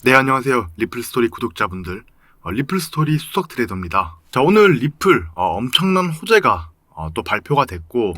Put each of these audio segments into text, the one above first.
네, 안녕하세요. 리플스토리 구독자분들. 리플스토리 수석 트레이더입니다. 자, 오늘 리플 엄청난 호재가 또 발표가 됐고,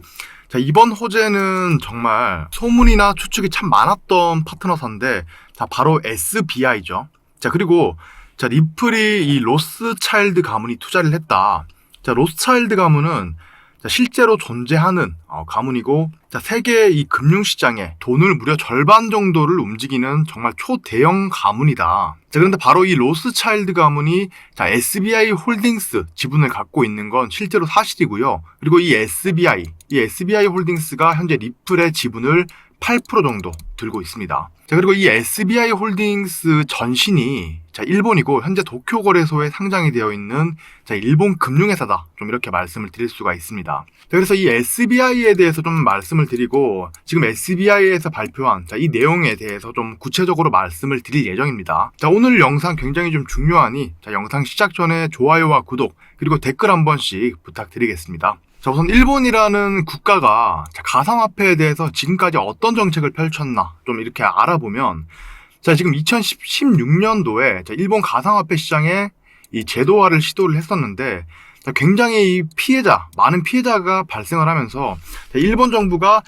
자, 이번 호재는 정말 소문이나 추측이 참 많았던 파트너사인데, 자, 바로 SBI죠. 자, 그리고 자, 리플이 이 로스차일드 가문이 투자를 했다. 자, 로스차일드 가문은 자, 실제로 존재하는 가문이고, 자, 세계 이 금융시장에 돈을 무려 절반 정도를 움직이는 정말 초대형 가문이다. 자, 그런데 바로 이 로스차일드 가문이 자, SBI 홀딩스 지분을 갖고 있는 건 실제로 사실이고요. 그리고 이 SBI 홀딩스가 현재 리플의 지분을 8% 정도 들고 있습니다. 자, 그리고 이 SBI 홀딩스 전신이 자, 일본이고 현재 도쿄 거래소에 상장이 되어 있는 자, 일본 금융회사다. 좀 이렇게 말씀을 드릴 수가 있습니다. 자, 그래서 이 SBI에 대해서 좀 말씀을 드리고 지금 SBI에서 발표한 자, 이 내용에 대해서 좀 구체적으로 말씀을 드릴 예정입니다. 자, 오늘 영상 굉장히 좀 중요하니 자, 영상 시작 전에 좋아요와 구독 그리고 댓글 한 번씩 부탁드리겠습니다. 자, 우선 일본이라는 국가가 자, 가상화폐에 대해서 지금까지 어떤 정책을 펼쳤나 좀 이렇게 알아보면 자, 지금 2016년도에 자, 일본 가상화폐 시장에 이 제도화를 시도를 했었는데 자, 굉장히 많은 피해자가 발생을 하면서 자, 일본 정부가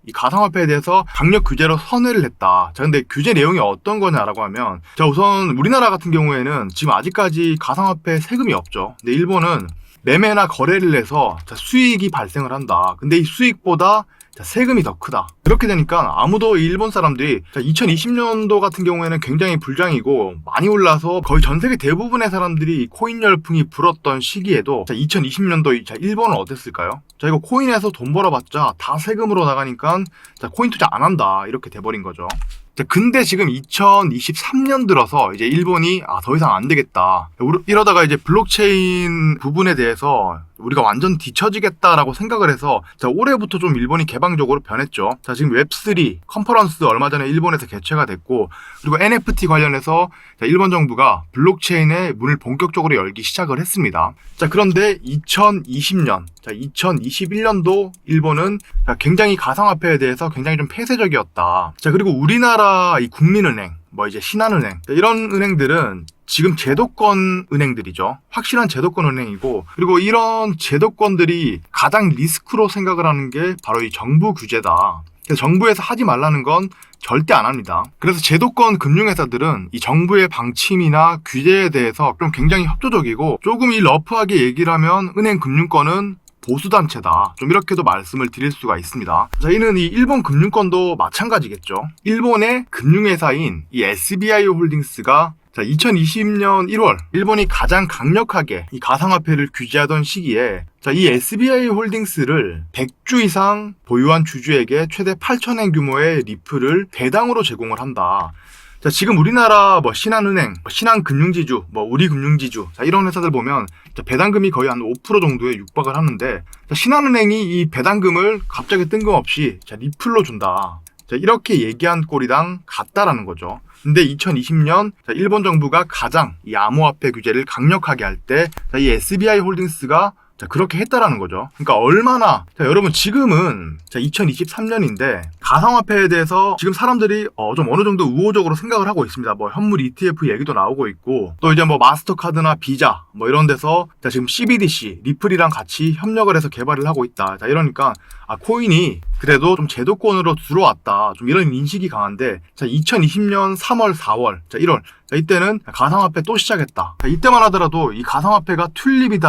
이 가상화폐에 대해서 강력 규제로 선회를 했다. 자, 근데 규제 내용이 어떤 거냐라고 하면 자, 우선 우리나라 같은 경우에는 지금 아직까지 가상화폐 세금이 없죠. 근데 일본은 매매나 거래를 해서 수익이 발생을 한다. 근데 이 수익보다 세금이 더 크다. 그렇게 되니까 아무도 일본 사람들이 2020년도 같은 경우에는 굉장히 불장이고 많이 올라서 거의 전 세계 대부분의 사람들이 코인 열풍이 불었던 시기에도 2020년도 일본은 어땠을까요? 자, 이거 코인에서 돈 벌어봤자 다 세금으로 나가니까 코인 투자 안 한다. 이렇게 돼버린 거죠. 자, 근데 지금 2023년 들어서 이제 일본이 더 이상 안 되겠다. 이러다가 이제 블록체인 부분에 대해서 우리가 완전 뒤처지겠다라고 생각을 해서 자, 올해부터 좀 일본이 개방적으로 변했죠. 자, 지금 웹3 컨퍼런스 얼마 전에 일본에서 개최가 됐고 그리고 NFT 관련해서 자, 일본 정부가 블록체인의 문을 본격적으로 열기 시작을 했습니다. 자, 그런데 2021년도 일본은 굉장히 가상화폐에 대해서 굉장히 좀 폐쇄적이었다. 자, 그리고 우리나라 이 국민은행 이제 신한은행 이런 은행들은 지금 제도권 은행들이죠. 확실한 제도권 은행이고 그리고 이런 제도권들이 가장 리스크로 생각을 하는 게 바로 이 정부 규제다. 그래서 정부에서 하지 말라는 건 절대 안 합니다. 그래서 제도권 금융회사들은 이 정부의 방침이나 규제에 대해서 좀 굉장히 협조적이고 조금 이 러프하게 얘기를 하면 은행 금융권은 보수단체다. 좀 이렇게도 말씀을 드릴 수가 있습니다. 저희는 이 일본 금융권도 마찬가지겠죠. 일본의 금융회사인 이 SBI 홀딩스가 2020년 1월 일본이 가장 강력하게 이 가상화폐를 규제하던 시기에 이 SBI 홀딩스를 100주 이상 보유한 주주에게 최대 8,000엔 규모의 리플을 배당으로 제공을 한다. 자, 지금 우리나라 신한은행, 신한금융지주, 우리금융지주 이런 회사들 보면 배당금이 거의 한 5% 정도에 육박을 하는데 신한은행이 이 배당금을 갑자기 뜬금없이 리플로 준다. 자, 이렇게 얘기한 꼴이랑 같다라는 거죠. 근데 2020년 일본 정부가 가장 이 암호화폐 규제를 강력하게 할 때 이 SBI 홀딩스가 그렇게 했다라는 거죠. 그러니까 얼마나 여러분 지금은 2023년인데 가상화폐에 대해서 지금 사람들이 좀 어느 정도 우호적으로 생각을 하고 있습니다. 현물 ETF 얘기도 나오고 있고 또 이제 마스터카드나 비자 이런 데서 지금 CBDC 리플이랑 같이 협력을 해서 개발을 하고 있다. 이러니까 코인이 그래도 좀 제도권으로 들어왔다. 좀 이런 인식이 강한데 2020년 3월, 4월, 1월 이때는 가상화폐 또 시작했다. 이때만 하더라도 이 가상화폐가 튤립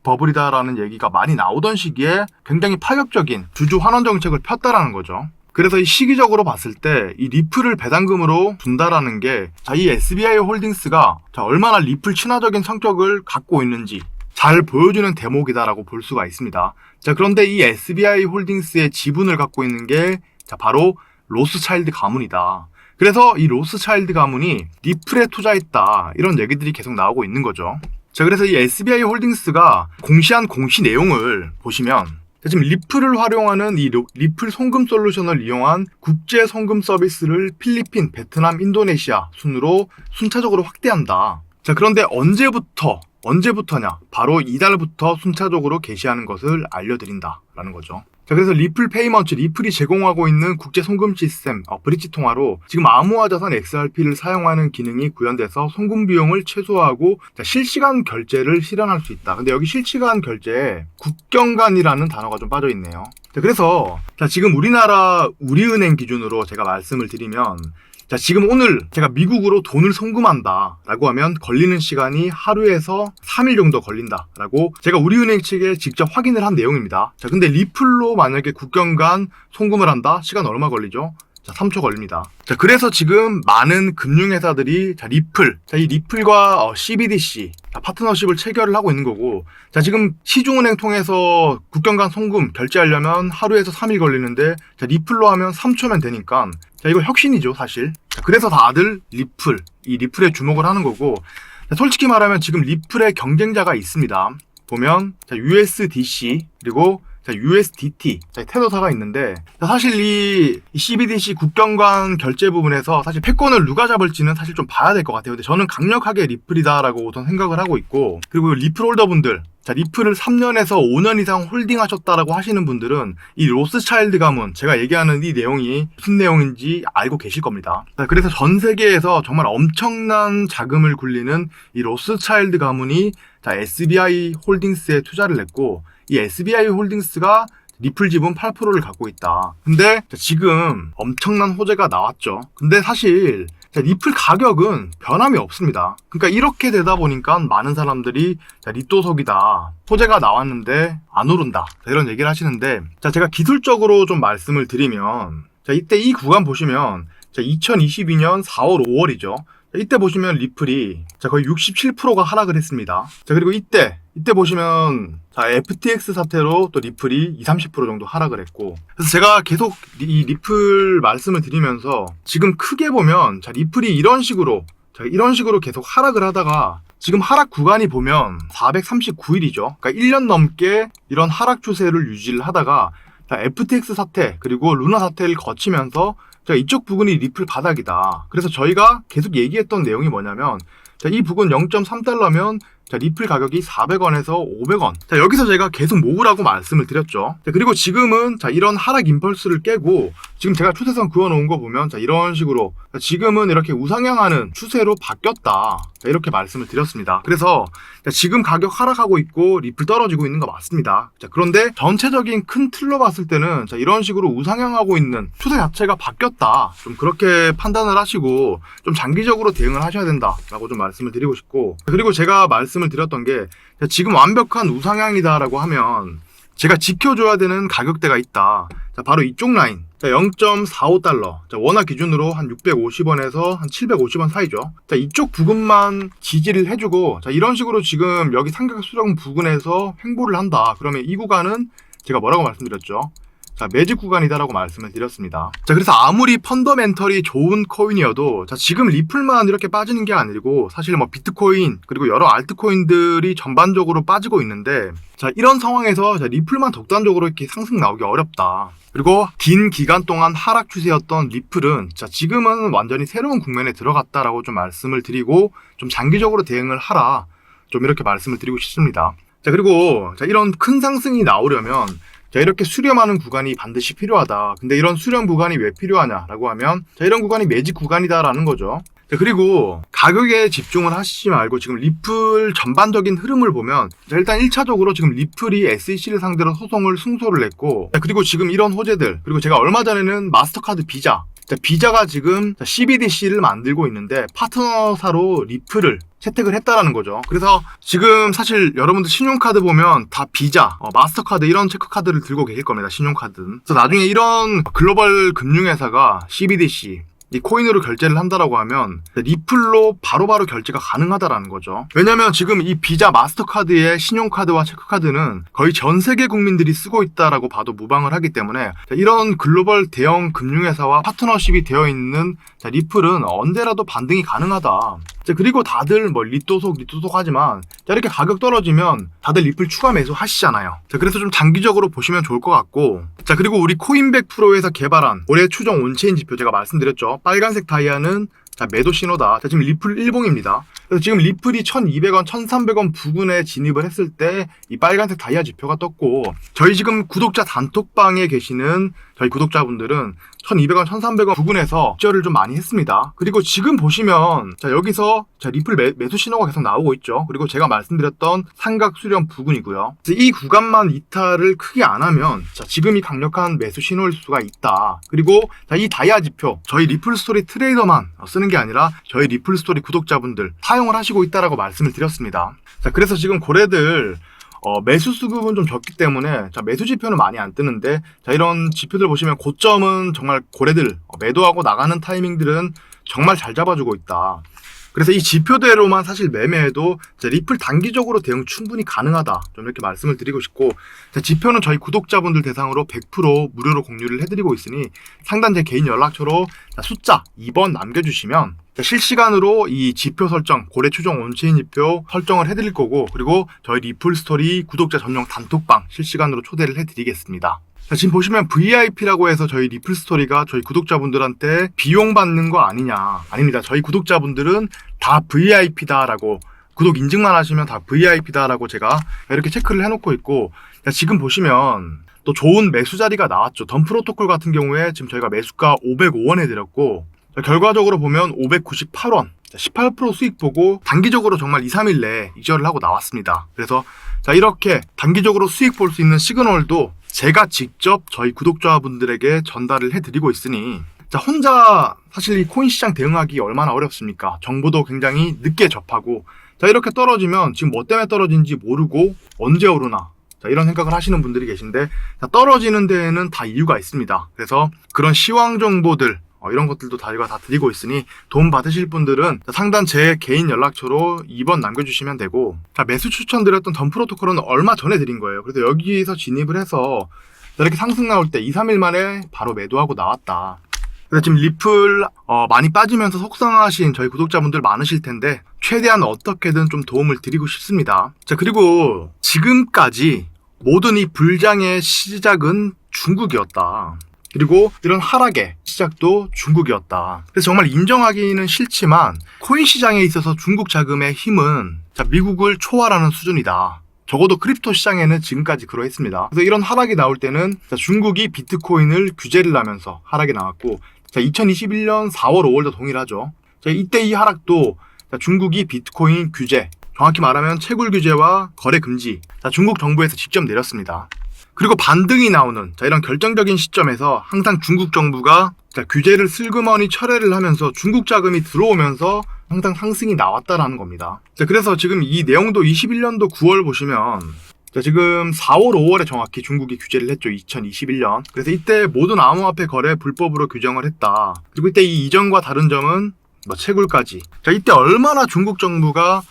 버블이다라는 얘기가 많이 나오던 시기에 굉장히 파격적인 주주 환원 정책을 폈다라는 거죠. 그래서 이 시기적으로 봤을 때 이 리플을 배당금으로 준다라는 게 이 SBI 홀딩스가 얼마나 리플 친화적인 성격을 갖고 있는지 잘 보여주는 대목이다라고 볼 수가 있습니다. 자, 그런데 이 SBI 홀딩스의 지분을 갖고 있는 게 바로 로스차일드 가문이다. 그래서 이 로스차일드 가문이 리플에 투자했다. 이런 얘기들이 계속 나오고 있는 거죠. 자, 그래서 이 SBI 홀딩스가 공시한 공시 내용을 보시면 지금 리플을 활용하는 이 리플 송금 솔루션을 이용한 국제 송금 서비스를 필리핀, 베트남, 인도네시아 순으로 순차적으로 확대한다. 자, 그런데 언제부터 언제부터냐? 바로 이달부터 순차적으로 개시하는 것을 알려드린다라는 거죠. 자, 그래서 리플 페이먼트, 리플이 제공하고 있는 국제 송금 시스템 브릿지 통화로 지금 암호화 자산 XRP를 사용하는 기능이 구현돼서 송금 비용을 최소화하고 실시간 결제를 실현할 수 있다. 근데 여기 실시간 결제에 국경 간이라는 단어가 좀 빠져 있네요. 자, 그래서 지금 우리은행 기준으로 제가 말씀을 드리면, 자, 지금 오늘 제가 미국으로 돈을 송금한다 라고 하면 걸리는 시간이 하루에서 3일 정도 걸린다 라고 제가 우리은행 측에 직접 확인을 한 내용입니다. 자, 근데 리플로 만약에 국경 간 송금을 한다? 시간 얼마 걸리죠? 자, 3초 걸립니다. 자, 그래서 지금 많은 금융회사들이 이 리플과 CBDC 파트너십을 체결을 하고 있는 거고, 자, 지금 시중은행 통해서 국경 간 송금 결제하려면 하루에서 3일 걸리는데, 자, 리플로 하면 3초면 되니까, 자, 이거 혁신이죠, 사실. 자, 그래서 다들 이 리플에 주목을 하는 거고, 자, 솔직히 말하면 지금 리플의 경쟁자가 있습니다. 보면, 자, USDC, 그리고 자, USDT, 자, 테더사가 있는데, 자, 사실 이 CBDC 국경 간 결제 부분에서 사실 패권을 누가 잡을지는 사실 좀 봐야 될 것 같아요. 근데 저는 강력하게 리플이다라고 우선 생각을 하고 있고, 그리고 리플 홀더분들, 자, 리플을 3년에서 5년 이상 홀딩하셨다라고 하시는 분들은 이 로스차일드 가문, 제가 얘기하는 이 내용이 무슨 내용인지 알고 계실 겁니다. 자, 그래서 전 세계에서 정말 엄청난 자금을 굴리는 이 로스차일드 가문이 자, SBI 홀딩스에 투자를 했고, 이 SBI 홀딩스가 리플 지분 8%를 갖고 있다. 근데 지금 엄청난 호재가 나왔죠. 근데 사실 리플 가격은 변함이 없습니다. 그러니까 이렇게 되다 보니까 많은 사람들이 리또속이다, 호재가 나왔는데 안 오른다, 이런 얘기를 하시는데, 자, 제가 기술적으로 좀 말씀을 드리면, 자, 이때 이 구간 보시면 2022년 4월 5월이죠. 이때 보시면 리플이 거의 67%가 하락을 했습니다. 자, 그리고 이때 보시면 FTX 사태로 또 리플이 20-30% 정도 하락을 했고, 그래서 제가 계속 이 리플 말씀을 드리면서 지금 크게 보면 리플이 이런 식으로 계속 하락을 하다가 지금 하락 구간이 보면 439일이죠. 그러니까 1년 넘게 이런 하락 추세를 유지를 하다가 FTX 사태 그리고 루나 사태를 거치면서 이쪽 부분이 리플 바닥이다. 그래서 저희가 계속 얘기했던 내용이 뭐냐면, 이 부분 0.3달러면 리플 가격이 400원에서 500원. 자, 여기서 제가 계속 모으라고 말씀을 드렸죠. 자, 그리고 지금은 이런 하락 임펄스를 깨고 지금 제가 추세선 그어놓은 거 보면 이런 식으로 지금은 이렇게 우상향하는 추세로 바뀌었다. 자, 이렇게 말씀을 드렸습니다. 그래서 지금 가격 하락하고 있고 리플 떨어지고 있는 거 맞습니다. 자, 그런데 전체적인 큰 틀로 봤을 때는 이런 식으로 우상향하고 있는 추세 자체가 바뀌었다. 좀 그렇게 판단을 하시고 좀 장기적으로 대응을 하셔야 된다라고 좀 말씀을 드리고 싶고, 그리고 제가 말씀을 드렸던 게 지금 완벽한 우상향이다라고 하면 제가 지켜줘야 되는 가격대가 있다. 자, 바로 이쪽 라인. 자, 0.45달러. 자, 원화 기준으로 한 650원에서 한 750원 사이죠. 자, 이쪽 부분만 지지를 해주고, 자, 이런 식으로 지금 여기 삼각 수렴 부근에서 횡보를 한다. 그러면 이 구간은 제가 뭐라고 말씀드렸죠? 자, 매직 구간이다라고 말씀을 드렸습니다. 자, 그래서 아무리 펀더멘털이 좋은 코인이어도, 자, 지금 리플만 이렇게 빠지는 게 아니고, 사실 비트코인, 그리고 여러 알트코인들이 전반적으로 빠지고 있는데, 자, 이런 상황에서 리플만 독단적으로 이렇게 상승 나오기 어렵다. 그리고 긴 기간 동안 하락 추세였던 리플은, 자, 지금은 완전히 새로운 국면에 들어갔다라고 좀 말씀을 드리고, 좀 장기적으로 대응을 하라. 좀 이렇게 말씀을 드리고 싶습니다. 자, 그리고, 자, 이런 큰 상승이 나오려면, 자, 이렇게 수렴하는 구간이 반드시 필요하다. 근데 이런 수렴 구간이 왜 필요하냐라고 하면, 자, 이런 구간이 매직 구간이다라는 거죠. 자, 그리고 가격에 집중을 하시지 말고 지금 리플 전반적인 흐름을 보면, 자, 일단 1차적으로 지금 리플이 SEC를 상대로 승소를 했고, 자, 그리고 지금 이런 호재들, 그리고 제가 얼마 전에는 마스터카드 비자가 지금 CBDC를 만들고 있는데 파트너사로 리플을 채택을 했다라는 거죠. 그래서 지금 사실 여러분들 신용카드 보면 다 비자, 마스터카드 이런 체크카드를 들고 계실 겁니다. 신용카드는. 그래서 나중에 이런 글로벌 금융회사가 CBDC 이 코인으로 결제를 한다라고 하면 리플로 바로바로 결제가 가능하다라는 거죠. 왜냐면 지금 이 비자 마스터카드의 신용카드와 체크카드는 거의 전 세계 국민들이 쓰고 있다라고 봐도 무방을 하기 때문에 이런 글로벌 대형 금융회사와 파트너십이 되어 있는 리플은 언제라도 반등이 가능하다. 그리고 다들 리또속 하지만 이렇게 가격 떨어지면 다들 리플 추가 매수 하시잖아요. 그래서 좀 장기적으로 보시면 좋을 것 같고, 자, 그리고 우리 코인백 프로에서 개발한 올해 추정 온체인 지표 제가 말씀드렸죠. 빨간색 다이아는 매도 신호다. 자, 지금 리플 일봉입니다. 그래서 지금 리플이 1200원, 1300원 부근에 진입을 했을 때 이 빨간색 다이아 지표가 떴고, 저희 지금 구독자 단톡방에 계시는 저희 구독자분들은 1200원, 1300원 부근에서 입절을 좀 많이 했습니다. 그리고 지금 보시면 자 여기서 자 리플 매수 신호가 계속 나오고 있죠. 그리고 제가 말씀드렸던 삼각 수렴 부근이고요. 그래서 이 구간만 이탈을 크게 안 하면 자 지금이 강력한 매수 신호일 수가 있다. 그리고 자 이 다이아 지표 저희 리플 스토리 트레이더만 쓰는 게 아니라 저희 리플 스토리 구독자분들 사용을 하시고 있다라고 말씀을 드렸습니다. 자 그래서 지금 고래들 매수 수급은 좀 적기 때문에 자 매수 지표는 많이 안 뜨는데 자 이런 지표들 보시면 고점은 정말 고래들 매도하고 나가는 타이밍들은 정말 잘 잡아주고 있다. 그래서 이 지표대로만 사실 매매해도 리플 단기적으로 대응 충분히 가능하다. 좀 이렇게 말씀을 드리고 싶고, 지표는 저희 구독자분들 대상으로 100% 무료로 공유를 해드리고 있으니 상단 제 개인 연락처로 숫자 2번 남겨주시면 실시간으로 이 지표 설정, 고래 추종 온체인 지표 설정을 해드릴 거고, 그리고 저희 리플 스토리 구독자 전용 단톡방 실시간으로 초대를 해드리겠습니다. 자, 지금 보시면 VIP라고 해서 저희 리플 스토리가 저희 구독자분들한테 비용 받는 거 아니냐. 아닙니다. 저희 구독자분들은 다 VIP다라고 구독 인증만 하시면 다 VIP다라고 제가 이렇게 체크를 해놓고 있고, 자, 지금 보시면 또 좋은 매수 자리가 나왔죠. 덤 프로토콜 같은 경우에 지금 저희가 매수가 505원 해드렸고, 자, 결과적으로 보면 598원 18% 수익 보고 단기적으로 정말 2, 3일 내에 이절을 하고 나왔습니다. 그래서 자 이렇게 단기적으로 수익 볼 수 있는 시그널도 제가 직접 저희 구독자분들에게 전달을 해드리고 있으니 자 혼자 사실 이 코인 시장 대응하기 얼마나 어렵습니까? 정보도 굉장히 늦게 접하고 자 이렇게 떨어지면 지금 뭐 때문에 떨어진지 모르고 언제 오르나 자 이런 생각을 하시는 분들이 계신데 자, 떨어지는 데에는 다 이유가 있습니다. 그래서 그런 시황 정보들 이런 것들도 저희가 다 드리고 있으니 도움 받으실 분들은 상단 제 개인 연락처로 2번 남겨주시면 되고, 자, 매수 추천드렸던 덤 프로토콜은 얼마 전에 드린 거예요. 그래서 여기서 진입을 해서 이렇게 상승 나올 때 2, 3일 만에 바로 매도하고 나왔다. 그래서 지금 리플 많이 빠지면서 속상하신 저희 구독자분들 많으실 텐데 최대한 어떻게든 좀 도움을 드리고 싶습니다. 자 그리고 지금까지 모든 이 불장의 시작은 중국이었다. 그리고 이런 하락의 시작도 중국이었다. 그래서 정말 인정하기는 싫지만 코인 시장에 있어서 중국 자금의 힘은 미국을 초월하는 수준이다. 적어도 크립토 시장에는 지금까지 그러했습니다. 그래서 이런 하락이 나올 때는 중국이 비트코인을 규제를 하면서 하락이 나왔고 2021년 4월, 5월도 동일하죠. 이때 이 하락도 중국이 비트코인 규제, 정확히 말하면 채굴 규제와 거래 금지 중국 정부에서 직접 내렸습니다. 그리고 반등이 나오는 이런 결정적인 시점에서 항상 중국 정부가 규제를 슬그머니 철회를 하면서 중국 자금이 들어오면서 항상 상승이 나왔다라는 겁니다. 그래서 지금 이 내용도 21년도 9월 보시면 지금 4월, 5월에 정확히 중국이 규제를 했죠. 2021년. 그래서 이때 모든 암호화폐 거래 불법으로 규정을 했다. 그리고 이때 이 이전과 다른 점은 채굴까지. 이때 얼마나 중국 정부가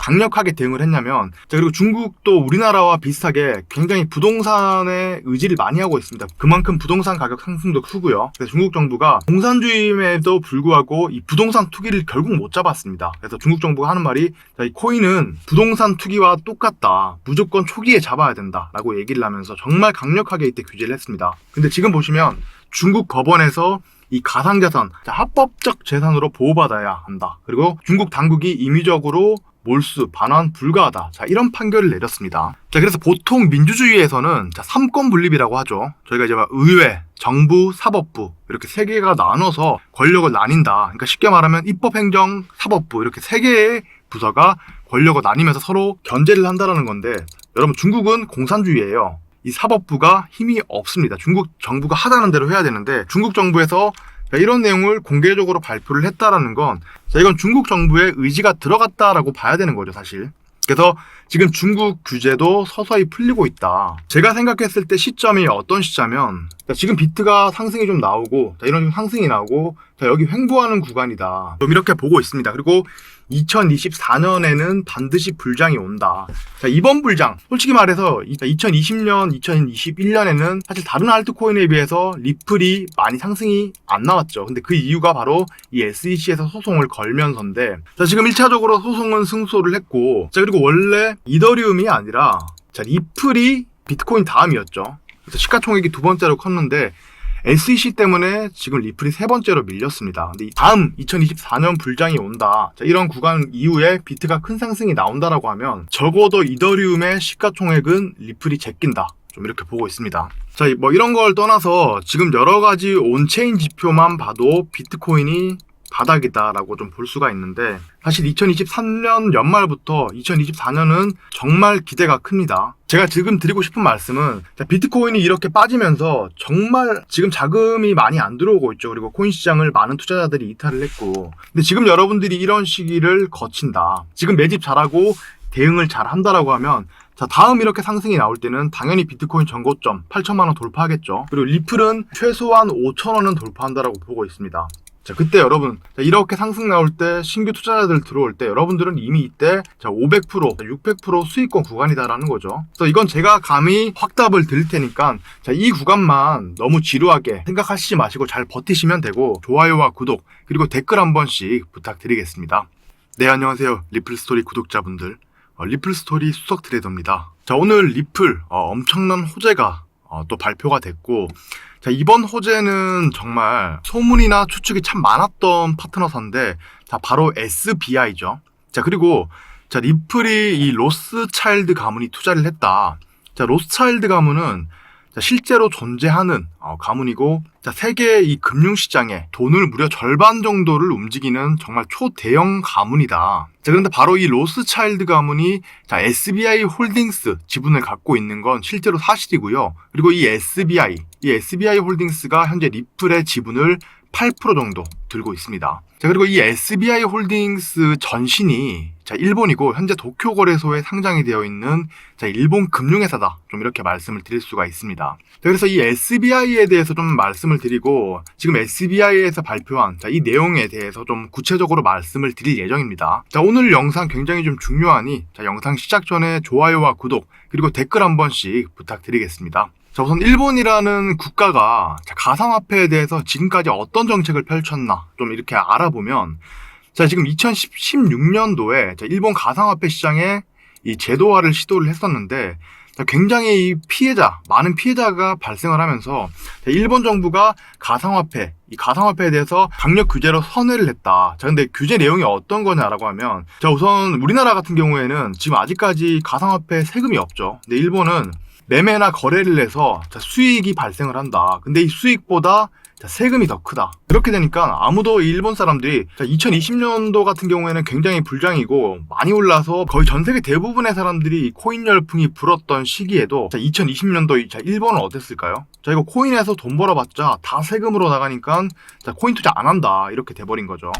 강력하게 대응을 했냐면 그리고 중국도 우리나라와 비슷하게 굉장히 부동산에 의지를 많이 하고 있습니다. 그만큼 부동산 가격 상승도 크고요. 그래서 중국 정부가 공산주의임에도 불구하고 이 부동산 투기를 결국 못 잡았습니다. 그래서 중국 정부가 하는 말이 이 코인은 부동산 투기와 똑같다. 무조건 초기에 잡아야 된다 라고 얘기를 하면서 정말 강력하게 이때 규제를 했습니다. 근데 지금 보시면 중국 법원에서 이 가상자산, 합법적 재산으로 보호받아야 한다. 그리고 중국 당국이 임의적으로 몰수, 반환 불가하다. 이런 판결을 내렸습니다. 그래서 보통 민주주의에서는 3권 분립이라고 하죠. 저희가 이제 의회, 정부, 사법부 이렇게 세 개가 나눠서 권력을 나뉜다. 그러니까 쉽게 말하면 입법, 행정, 사법부 이렇게 세 개의 부서가 권력을 나뉘면서 서로 견제를 한다는 건데 여러분 중국은 공산주의예요. 이 사법부가 힘이 없습니다. 중국 정부가 하자는 대로 해야 되는데 중국 정부에서 이런 내용을 공개적으로 발표를 했다라는 건 이건 중국 정부의 의지가 들어갔다라고 봐야 되는 거죠, 사실. 그래서 지금 중국 규제도 서서히 풀리고 있다. 제가 생각했을 때 시점이 어떤 시점이면 지금 비트가 상승이 좀 나오고 이런 상승이 나오고 여기 횡보하는 구간이다. 좀 이렇게 보고 있습니다. 그리고 2024년에는 반드시 불장이 온다. 이번 불장, 솔직히 말해서 2020년, 2021년에는 사실 다른 알트코인에 비해서 리플이 많이 상승이 안 나왔죠. 근데 그 이유가 바로 이 SEC에서 소송을 걸면서인데 지금 1차적으로 소송은 승소를 했고 그리고 원래 이더리움이 아니라 리플이 비트코인 다음이었죠. 그래서 시가총액이 두 번째로 컸는데 SEC 때문에 지금 리플이 세 번째로 밀렸습니다. 근데 다음 2024년 불장이 온다. 자, 이런 구간 이후에 비트가 큰 상승이 나온다라고 하면 적어도 이더리움의 시가총액은 리플이 제낀다. 좀 이렇게 보고 있습니다. 자, 뭐 이런 걸 떠나서 지금 여러 가지 온체인 지표만 봐도 비트코인이 바닥이다라고 좀 볼 수가 있는데, 사실 2023년 연말부터 2024년은 정말 기대가 큽니다. 제가 지금 드리고 싶은 말씀은, 비트코인이 이렇게 빠지면서 정말 지금 자금이 많이 안 들어오고 있죠. 그리고 코인 시장을 많은 투자자들이 이탈을 했고, 근데 지금 여러분들이 이런 시기를 거친다, 지금 매집 잘하고 대응을 잘 한다라고 하면, 자, 다음 이렇게 상승이 나올 때는 당연히 비트코인 전고점 8천만 원 돌파하겠죠. 그리고 리플은 최소한 5천 원은 돌파한다라고 보고 있습니다. 자, 그때 여러분, 이렇게 상승 나올 때, 신규 투자자들 들어올 때 여러분들은 이미 이때 500%, 600% 수익권 구간이다라는 거죠. 그래서 이건 제가 감히 확답을 드릴 테니까, 자, 이 구간만 너무 지루하게 생각하시지 마시고 잘 버티시면 되고, 좋아요와 구독, 그리고 댓글 한 번씩 부탁드리겠습니다. 네, 안녕하세요. 리플스토리 구독자분들. 리플스토리 수석 트레이더입니다. 자, 오늘 리플 엄청난 호재가 또 발표가 됐고, 자, 이번 호재는 정말 소문이나 추측이 참 많았던 파트너사인데, 자, 바로 SBI죠. 자, 그리고 자, 리플이 이 로스차일드 가문이 투자를 했다. 자, 로스차일드 가문은 자, 실제로 존재하는 가문이고, 자, 세계 이 금융시장에 돈을 무려 절반 정도를 움직이는 정말 초대형 가문이다. 자, 그런데 바로 이 로스차일드 가문이 자, SBI 홀딩스 지분을 갖고 있는 건 실제로 사실이고요. 그리고 이 SBI 홀딩스가 현재 리플의 지분을 8% 정도 들고 있습니다. 자, 그리고 이 SBI 홀딩스 전신이 자, 일본이고 현재 도쿄 거래소에 상장이 되어 있는 자, 일본 금융회사다. 좀 이렇게 말씀을 드릴 수가 있습니다. 자, 그래서 이 SBI에 대해서 좀 말씀을 드리고, 지금 SBI에서 발표한 자, 이 내용에 대해서 좀 구체적으로 말씀을 드릴 예정입니다. 자, 오늘 영상 굉장히 좀 중요하니 자, 영상 시작 전에 좋아요와 구독, 그리고 댓글 한 번씩 부탁드리겠습니다. 자, 우선 일본이라는 국가가 자, 가상화폐에 대해서 지금까지 어떤 정책을 펼쳤나 좀 이렇게 알아보면, 자, 지금 2016년도에 일본 가상화폐 시장에 이 제도화를 시도를 했었는데, 자, 굉장히 많은 피해자가 발생을 하면서 자, 일본 정부가 이 가상화폐에 대해서 강력 규제로 선회를 했다. 자, 근데 규제 내용이 어떤 거냐라고 하면, 자, 우선 우리나라 같은 경우에는 지금 아직까지 가상화폐 세금이 없죠. 근데 일본은 매매나 거래를 해서 수익이 발생을 한다. 근데 이 수익보다 세금이 더 크다. 그렇게 되니까 아무도 일본 사람들이 2020년도 같은 경우에는 굉장히 불장이고 많이 올라서 거의 전 세계 대부분의 사람들이 코인 열풍이 불었던 시기에도 2020년도 일본은 어땠을까요? 자, 이거 코인에서 돈 벌어봤자 다 세금으로 나가니까 코인 투자 안 한다. 이렇게 돼버린 거죠.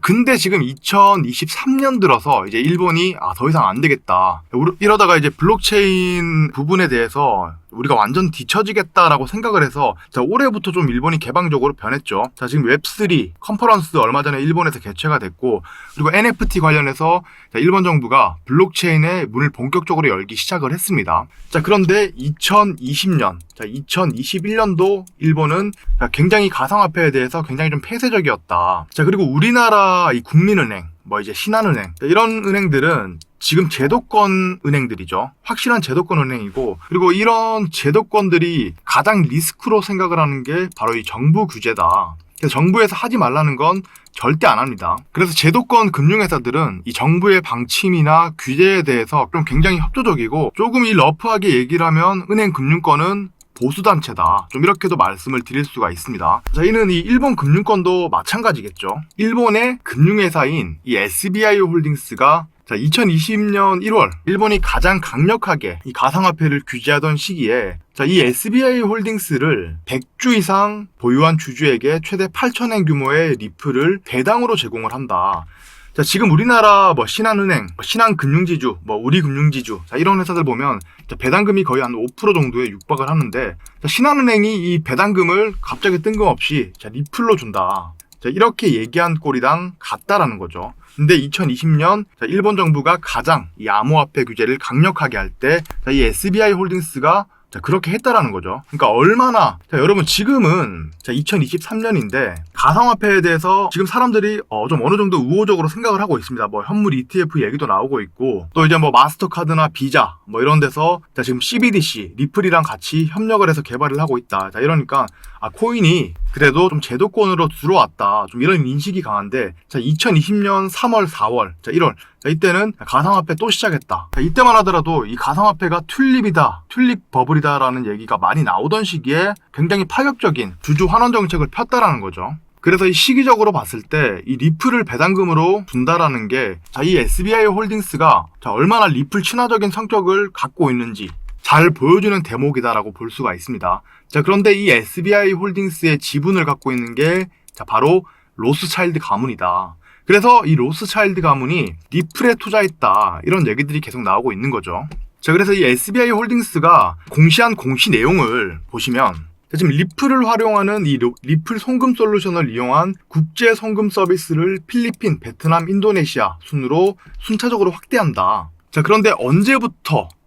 근데 지금 2023년 들어서 이제 일본이 더 이상 안 되겠다. 이러다가 이제 블록체인 부분에 대해서 우리가 완전 뒤처지겠다라고 생각을 해서 자, 올해부터 좀 일본이 개방적으로 변했죠. 자, 지금 웹3 컨퍼런스 얼마 전에 일본에서 개최가 됐고, 그리고 NFT 관련해서 자, 일본 정부가 블록체인의 문을 본격적으로 열기 시작을 했습니다. 자, 그런데 2021년도 일본은 굉장히 가상화폐에 대해서 굉장히 좀 폐쇄적이었다. 자, 그리고 우리나라 이 국민은행, 이제 신한은행, 이런 은행들은 지금 제도권 은행들이죠. 확실한 제도권 은행이고, 그리고 이런 제도권들이 가장 리스크로 생각을 하는 게 바로 이 정부 규제다. 그래서 정부에서 하지 말라는 건 절대 안 합니다. 그래서 제도권 금융회사들은 이 정부의 방침이나 규제에 대해서 좀 굉장히 협조적이고, 조금 이 러프하게 얘기를 하면 은행 금융권은 보수단체다. 좀 이렇게도 말씀을 드릴 수가 있습니다. 저희는 이 일본 금융권도 마찬가지겠죠. 일본의 금융회사인 이 SBI 홀딩스가 2020년 1월 일본이 가장 강력하게 이 가상화폐를 규제하던 시기에 이 SBI 홀딩스를 100주 이상 보유한 주주에게 최대 8,000엔 규모의 리플을 배당으로 제공을 한다. 자, 지금 우리나라 신한은행, 신한금융지주, 우리금융지주, 자, 이런 회사들 보면 배당금이 거의 한 5% 정도에 육박을 하는데, 자, 신한은행이 이 배당금을 갑자기 뜬금없이 리플로 준다. 자, 이렇게 얘기한 꼴이랑 같다라는 거죠. 근데 2020년 일본 정부가 가장 이 암호화폐 규제를 강력하게 할 때 이 SBI 홀딩스가 자, 그렇게 했다라는 거죠. 그러니까 얼마나, 자, 여러분 지금은 2023년인데 가상화폐에 대해서 지금 사람들이 좀 어느 정도 우호적으로 생각을 하고 있습니다. 뭐 현물 ETF 얘기도 나오고 있고, 또 이제 뭐 마스터카드나 비자 뭐 이런 데서 자, 지금 CBDC, 리플이랑 같이 협력을 해서 개발을 하고 있다. 자, 이러니까 코인이 그래도 좀 제도권으로 들어왔다. 좀 이런 인식이 강한데, 자, 2020년 3월, 4월, 자, 1월, 자, 이때는 가상화폐 또 시작했다. 자, 이때만 하더라도 이 가상화폐가 튤립이다, 튤립 버블이다라는 얘기가 많이 나오던 시기에 굉장히 파격적인 주주 환원 정책을 폈다라는 거죠. 그래서 이 시기적으로 봤을 때 이 리플을 배당금으로 준다라는 게, 자, 이 SBI 홀딩스가 자, 얼마나 리플 친화적인 성격을 갖고 있는지 잘 보여주는 대목이다라고 볼 수가 있습니다. 자, 그런데 이 SBI 홀딩스의 지분을 갖고 있는 게 자, 바로 로스차일드 가문이다. 그래서 이 로스차일드 가문이 리플에 투자했다, 이런 얘기들이 계속 나오고 있는 거죠. 자, 그래서 이 SBI 홀딩스가 공시한 공시 내용을 보시면, 자, 지금 리플을 활용하는 이 리플 송금 솔루션을 이용한 국제 송금 서비스를 필리핀, 베트남, 인도네시아 순으로 순차적으로 확대한다. 자, 그런데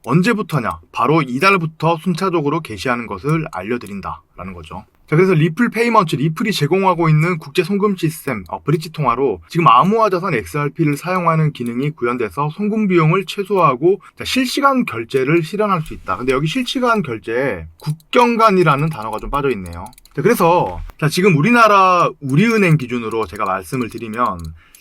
언제부터냐? 바로 이달부터 순차적으로 개시하는 것을 알려드린다라는 거죠. 자, 그래서 리플 페이먼트, 리플이 제공하고 있는 국제 송금 시스템, 브릿지 통화로 지금 암호화 자산 XRP를 사용하는 기능이 구현돼서 송금 비용을 최소화하고 자, 실시간 결제를 실현할 수 있다. 근데 여기 실시간 결제에 국경간이라는 단어가 좀 빠져 있네요. 자, 그래서 자, 지금 우리은행 기준으로 제가 말씀을 드리면,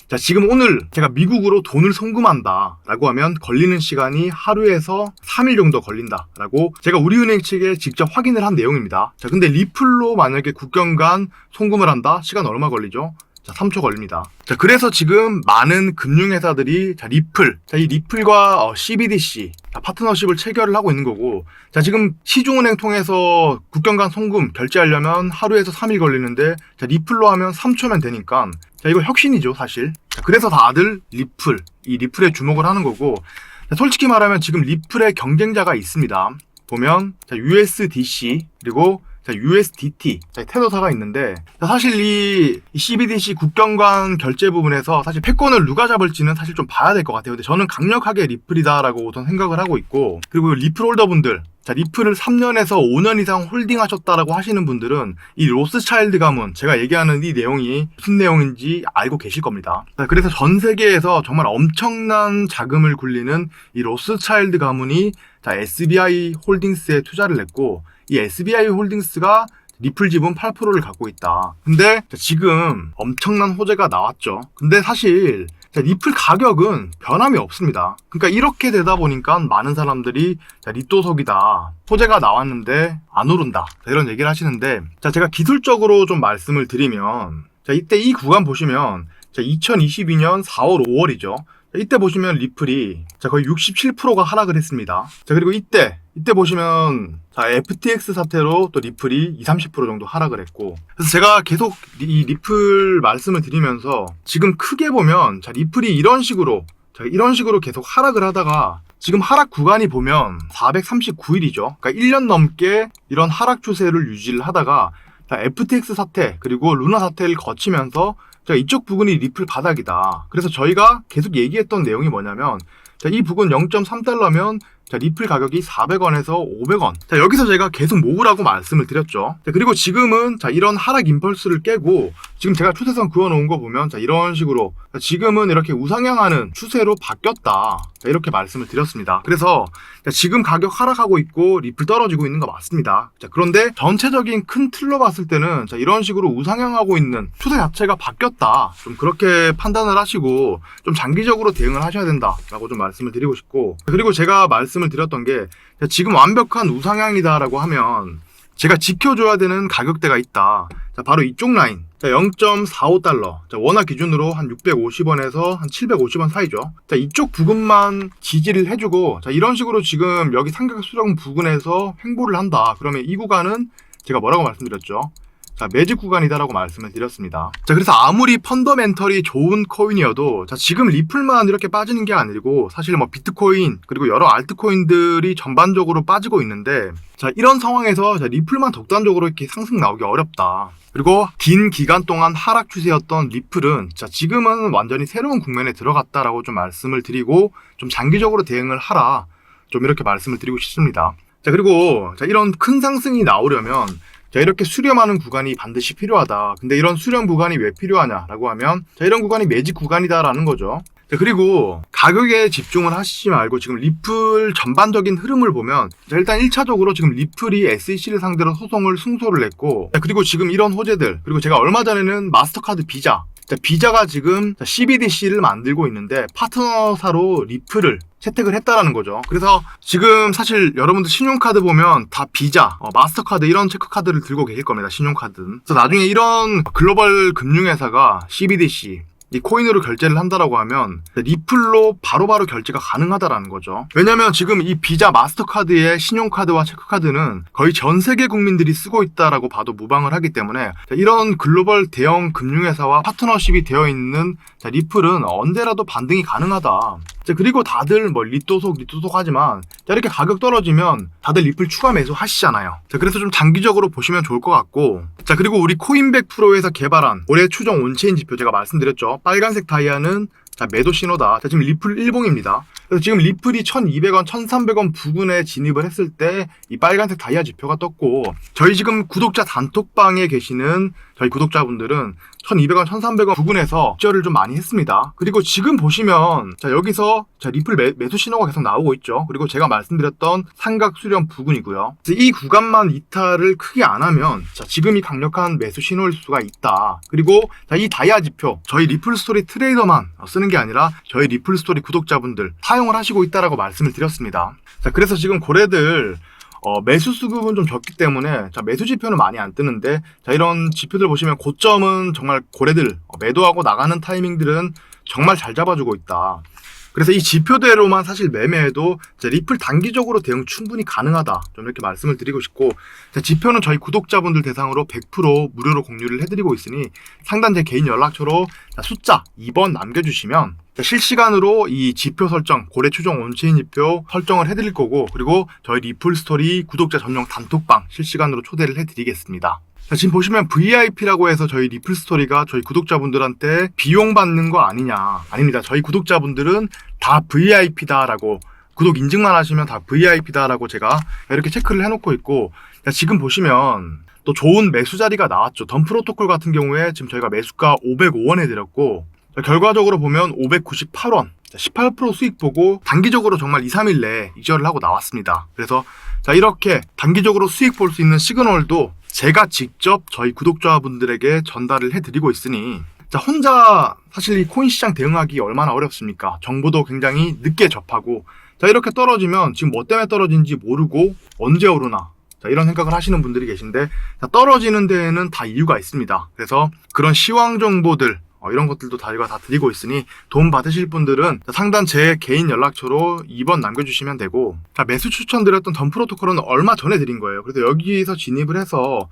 자, 지금 오늘 제가 미국으로 돈을 송금한다 라고 하면 걸리는 시간이 하루에서 3일 정도 걸린다 라고 제가 우리은행 측에 직접 확인을 한 내용입니다. 자, 근데 리플로 만약에 국경 간 송금을 한다? 시간 얼마 걸리죠? 자, 3초 걸립니다. 자, 그래서 지금 많은 금융회사들이 이 리플과 CBDC 파트너십을 체결을 하고 있는 거고, 자, 지금 시중은행 통해서 국경 간 송금 결제하려면 하루에서 3일 걸리는데, 자, 리플로 하면 3초면 되니까, 자, 이거 혁신이죠, 사실. 자, 그래서 다들 이 리플에 주목을 하는 거고, 자, 솔직히 말하면 지금 리플의 경쟁자가 있습니다. 보면, 자, USDC, 그리고 자, USDT, 자, 테더사가 있는데, 자, 사실 이 CBDC 국경 간 결제 부분에서 사실 패권을 누가 잡을지는 사실 좀 봐야 될 것 같아요. 근데 저는 강력하게 리플이다라고 우선 생각을 하고 있고, 그리고 리플 홀더분들, 자, 리플을 3년에서 5년 이상 홀딩하셨다라고 하시는 분들은 이 로스차일드 가문, 제가 얘기하는 이 내용이 무슨 내용인지 알고 계실 겁니다. 자, 그래서 전 세계에서 정말 엄청난 자금을 굴리는 이 로스차일드 가문이 자, SBI 홀딩스에 투자를 했고, 이 SBI 홀딩스가 리플 지분 8%를 갖고 있다. 근데 지금 엄청난 호재가 나왔죠. 근데 사실 리플 가격은 변함이 없습니다. 그러니까 이렇게 되다 보니까 많은 사람들이 리또석이다, 호재가 나왔는데 안 오른다, 이런 얘기를 하시는데, 자, 제가 기술적으로 좀 말씀을 드리면, 자, 이때 이 구간 보시면 2022년 4월, 5월이죠. 이때 보시면 리플이 거의 67%가 하락을 했습니다. 자, 그리고 이때 보시면 FTX 사태로 또 리플이 20-30% 정도 하락을 했고, 그래서 제가 계속 이 리플 말씀을 드리면서 지금 크게 보면 리플이 이런 식으로 계속 하락을 하다가 지금 하락 구간이 보면 439일이죠. 그러니까 1년 넘게 이런 하락 추세를 유지를 하다가 FTX 사태 그리고 루나 사태를 거치면서 이쪽 부분이 리플 바닥이다. 그래서 저희가 계속 얘기했던 내용이 뭐냐면, 이 부분 0.3달러면 리플 가격이 400원에서 500원. 자, 여기서 제가 계속 모으라고 말씀을 드렸죠. 자, 그리고 지금은 이런 하락 임펄스를 깨고 지금 제가 추세선 그어놓은 거 보면 이런 식으로 지금은 이렇게 우상향하는 추세로 바뀌었다. 자, 이렇게 말씀을 드렸습니다. 그래서 지금 가격 하락하고 있고 리플 떨어지고 있는 거 맞습니다. 자, 그런데 전체적인 큰 틀로 봤을 때는 이런 식으로 우상향하고 있는 추세 자체가 바뀌었다. 좀 그렇게 판단을 하시고 좀 장기적으로 대응을 하셔야 된다라고 좀 말씀을 드리고 싶고, 그리고 제가 말씀을 드렸던 게 지금 완벽한 우상향이다라고 하면 제가 지켜줘야 되는 가격대가 있다. 자, 바로 이쪽 라인. 자, 0.45달러. 자, 원화 기준으로 한 650원에서 한 750원 사이죠. 자, 이쪽 부분만 지지를 해주고, 자, 이런 식으로 지금 여기 삼각 수렴 부근에서 횡보를 한다. 그러면 이 구간은 제가 뭐라고 말씀드렸죠? 자, 매직 구간이다라고 말씀을 드렸습니다. 자, 그래서 아무리 펀더멘털이 좋은 코인이어도, 자, 지금 리플만 이렇게 빠지는 게 아니고, 사실 뭐 비트코인, 그리고 여러 알트코인들이 전반적으로 빠지고 있는데, 자, 이런 상황에서 리플만 독단적으로 이렇게 상승 나오기 어렵다. 그리고 긴 기간 동안 하락 추세였던 리플은, 자, 지금은 완전히 새로운 국면에 들어갔다라고 좀 말씀을 드리고, 좀 장기적으로 대응을 하라. 좀 이렇게 말씀을 드리고 싶습니다. 자, 그리고 자, 이런 큰 상승이 나오려면 자, 이렇게 수렴하는 구간이 반드시 필요하다. 근데 이런 수렴 구간이 왜 필요하냐라고 하면 자, 이런 구간이 매직 구간이다라는 거죠. 자, 그리고 가격에 집중을 하시지 말고 지금 리플 전반적인 흐름을 보면 자, 일단 1차적으로 지금 리플이 SEC를 상대로 소송을 승소를 했고 자, 그리고 지금 이런 호재들 그리고 제가 얼마 전에는 마스터카드 비자 자, 비자가 지금 CBDC를 만들고 있는데 파트너사로 리플을 채택을 했다라는 거죠. 그래서 지금 사실 여러분들 신용카드 보면 다 비자, 마스터카드 이런 체크카드를 들고 계실 겁니다. 신용카드는. 그래서 나중에 이런 글로벌 금융회사가 CBDC 이 코인으로 결제를 한다라고 하면 리플로 바로바로 결제가 가능하다라는 거죠. 왜냐면 지금 이 비자 마스터카드의 신용카드와 체크카드는 거의 전 세계 국민들이 쓰고 있다라고 봐도 무방을 하기 때문에 이런 글로벌 대형 금융회사와 파트너십이 되어 있는 리플은 언제라도 반등이 가능하다. 그리고 다들 뭐 리또속 하지만 이렇게 가격 떨어지면 다들 리플 추가 매수 하시잖아요. 그래서 좀 장기적으로 보시면 좋을 것 같고 자, 그리고 우리 코인백 프로에서 개발한 올해 추정 온체인 지표 제가 말씀드렸죠. 빨간색 다이아는 자, 매도 신호다. 자, 지금 리플 일봉입니다. 그래서 지금 리플이 1200원, 1300원 부근에 진입을 했을 때 이 빨간색 다이아 지표가 떴고 저희 지금 구독자 단톡방에 계시는 저희 구독자분들은 1200원, 1300원 부근에서 입절을 좀 많이 했습니다. 그리고 지금 보시면 자, 여기서 자, 리플 매수 신호가 계속 나오고 있죠. 그리고 제가 말씀드렸던 삼각 수렴 부근이고요. 이 구간만 이탈을 크게 안 하면 자, 지금이 강력한 매수 신호일 수가 있다. 그리고 자, 이 다이아 지표 저희 리플 스토리 트레이더만 쓰는 게 아니라 저희 리플 스토리 구독자분들 사용을 하시고 있다라고 말씀을 드렸습니다. 자, 그래서 지금 고래들 매수 수급은 좀 적기 때문에 자, 매수 지표는 많이 안 뜨는데 자, 이런 지표들 보시면 고점은 정말 고래들 매도하고 나가는 타이밍들은 정말 잘 잡아주고 있다. 그래서 이 지표대로만 사실 매매해도 리플 단기적으로 대응 충분히 가능하다. 좀 이렇게 말씀을 드리고 싶고 지표는 저희 구독자분들 대상으로 100% 무료로 공유를 해드리고 있으니 상단 제 개인 연락처로 숫자 2번 남겨주시면 실시간으로 이 지표 설정, 고래 추정 온체인 지표 설정을 해드릴 거고 그리고 저희 리플 스토리 구독자 전용 단톡방 실시간으로 초대를 해드리겠습니다. 자, 지금 보시면 VIP라고 해서 저희 리플 스토리가 저희 구독자분들한테 비용 받는 거 아니냐. 아닙니다. 저희 구독자분들은 다 VIP다라고 구독 인증만 하시면 다 VIP다라고 제가 이렇게 체크를 해놓고 있고 자, 지금 보시면 또 좋은 매수 자리가 나왔죠. 덤 프로토콜 같은 경우에 지금 저희가 매수가 505원 해드렸고 자, 결과적으로 보면 598원 18% 수익 보고 단기적으로 정말 2, 3일 내에 이절을 하고 나왔습니다. 그래서 자, 이렇게 단기적으로 수익 볼 수 있는 시그널도 제가 직접 저희 구독자분들에게 전달을 해드리고 있으니 자, 혼자 사실 이 코인 시장 대응하기 얼마나 어렵습니까? 정보도 굉장히 늦게 접하고 자, 이렇게 떨어지면 지금 뭐 때문에 떨어진지 모르고 언제 오르나 자, 이런 생각을 하시는 분들이 계신데 자, 떨어지는 데에는 다 이유가 있습니다. 그래서 그런 시황 정보들 이런 것들도 저희가 다 드리고 있으니 도움 받으실 분들은 상단 제 개인 연락처로 2번 남겨주시면 되고 자, 매수 추천드렸던 덤 프로토콜은 얼마 전에 드린 거예요. 그래서 여기서 진입을 해서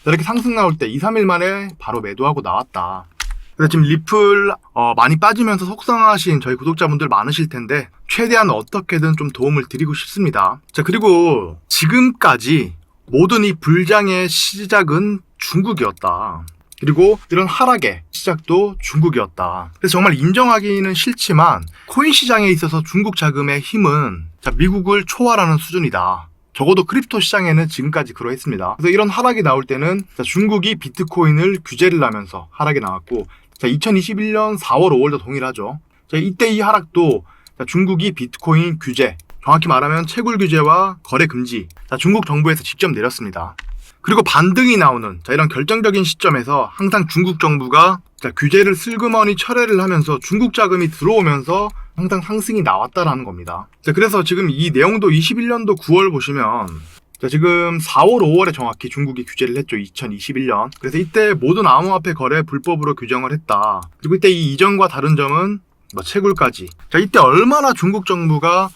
이렇게 상승 나올 때 2, 3일 만에 바로 매도하고 나왔다. 그래서 지금 리플 많이 빠지면서 속상하신 저희 구독자분들 많으실 텐데 최대한 어떻게든 좀 도움을 드리고 싶습니다. 자, 그리고 지금까지 모든 이 불장의 시작은 중국이었다. 그리고 이런 하락의 시작도 중국이었다. 그래서 정말 인정하기는 싫지만 코인 시장에 있어서 중국 자금의 힘은 자, 미국을 초월하는 수준이다. 적어도 크립토 시장에는 지금까지 그러했습니다. 그래서 이런 하락이 나올 때는 자, 중국이 비트코인을 규제를 하면서 하락이 나왔고 자, 2021년 4월, 5월도 동일하죠. 자, 이때 이 하락도 자, 중국이 비트코인 규제, 정확히 말하면 채굴 규제와 거래 금지 자, 중국 정부에서 직접 내렸습니다. 그리고 반등이 나오는 자, 이런 결정적인 시점에서 항상 중국 정부가 자, 규제를 슬그머니 철회를 하면서 중국 자금이 들어오면서 항상 상승이 나왔다라는 겁니다. 자, 그래서 지금 이 내용도 21년도 9월 보시면 자, 지금 4월, 5월에 정확히 중국이 규제를 했죠. 2021년. 그래서 이때 모든 암호화폐 거래 불법으로 규정을 했다. 그리고 이때 이 이전과 다른 점은 뭐 채굴까지. 자, 이때 얼마나 중국 정부가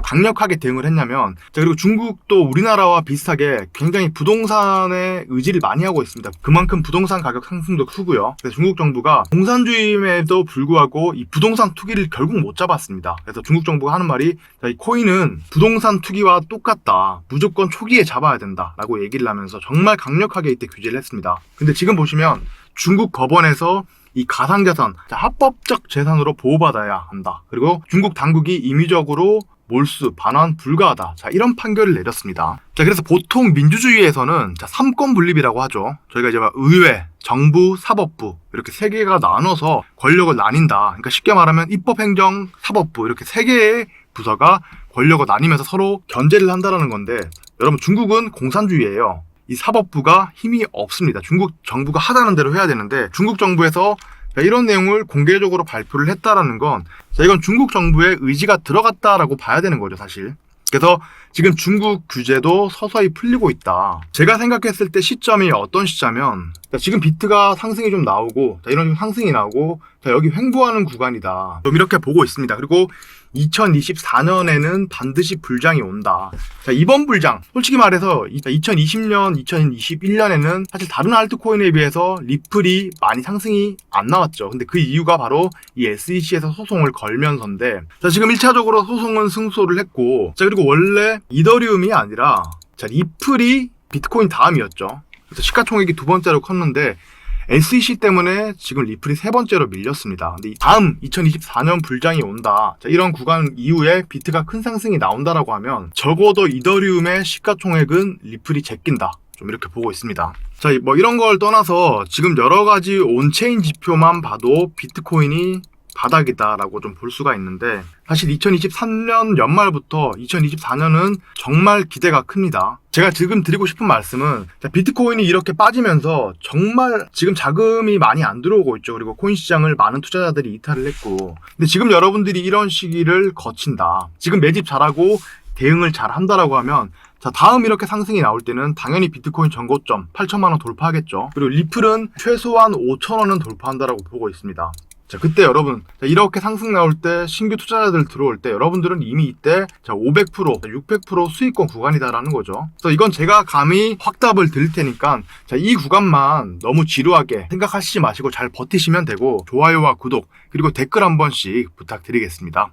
강력하게 대응을 했냐면 자, 그리고 중국도 우리나라와 비슷하게 굉장히 부동산에 의지를 많이 하고 있습니다. 그만큼 부동산 가격 상승도 크고요. 그래서 중국 정부가 공산주의임에도 불구하고 이 부동산 투기를 결국 못 잡았습니다. 그래서 중국 정부가 하는 말이 자, 이 코인은 부동산 투기와 똑같다. 무조건 초기에 잡아야 된다 라고 얘기를 하면서 정말 강력하게 이때 규제를 했습니다. 근데 지금 보시면 중국 법원에서 이 가상자산 합법적 재산으로 보호받아야 한다. 그리고 중국 당국이 임의적으로 몰수, 반환 불가하다. 자, 이런 판결을 내렸습니다. 자, 그래서 보통 민주주의에서는 자, 3권 분립이라고 하죠. 저희가 이제 막 의회, 정부, 사법부 이렇게 세 개가 나눠서 권력을 나뉜다. 그러니까 쉽게 말하면 입법, 행정, 사법부 이렇게 세 개의 부서가 권력을 나뉘면서 서로 견제를 한다는 건데, 여러분 중국은 공산주의예요. 이 사법부가 힘이 없습니다. 중국 정부가 하자는 대로 해야 되는데, 중국 정부에서 이런 내용을 공개적으로 발표를 했다라는 건, 자, 이건 중국 정부의 의지가 들어갔다라고 봐야 되는 거죠, 사실. 그래서 지금 중국 규제도 서서히 풀리고 있다. 제가 생각했을 때 시점이 어떤 시점이면, 지금 비트가 상승이 좀 나오고, 이런 좀 상승이 나오고, 여기 횡보하는 구간이다. 좀 이렇게 보고 있습니다. 그리고 2024년에는 반드시 불장이 온다. 자, 이번 불장, 솔직히 말해서 2020년, 2021년에는 사실 다른 알트코인에 비해서 리플이 많이 상승이 안 나왔죠. 근데 그 이유가 바로 이 SEC에서 소송을 걸면서인데, 자, 지금 1차적으로 소송은 승소를 했고, 자, 그리고 원래 이더리움이 아니라, 자, 리플이 비트코인 다음이었죠. 그래서 시가총액이 두 번째로 컸는데, SEC 때문에 지금 리플이 세 번째로 밀렸습니다. 근데 다음 2024년 불장이 온다. 자, 이런 구간 이후에 비트가 큰 상승이 나온다라고 하면 적어도 이더리움의 시가총액은 리플이 제낀다. 좀 이렇게 보고 있습니다. 자, 뭐 이런 걸 떠나서 지금 여러 가지 온체인 지표만 봐도 비트코인이 바닥이다라고 좀 볼 수가 있는데, 사실 2023년 연말부터 2024년은 정말 기대가 큽니다. 제가 지금 드리고 싶은 말씀은, 비트코인이 이렇게 빠지면서 정말 지금 자금이 많이 안 들어오고 있죠. 그리고 코인 시장을 많은 투자자들이 이탈을 했고, 근데 지금 여러분들이 이런 시기를 거친다, 지금 매집 잘하고 대응을 잘 한다라고 하면, 자, 다음 이렇게 상승이 나올 때는 당연히 비트코인 전고점 8천만 원 돌파하겠죠. 그리고 리플은 최소한 5천 원은 돌파한다라고 보고 있습니다. 자, 그때 여러분, 이렇게 상승 나올 때, 신규 투자자들 들어올 때, 여러분들은 이미 이때 500%, 600% 수익권 구간이다라는 거죠. 그래서 이건 제가 감히 확답을 드릴 테니까, 자, 이 구간만 너무 지루하게 생각하시지 마시고 잘 버티시면 되고, 좋아요와 구독, 그리고 댓글 한 번씩 부탁드리겠습니다.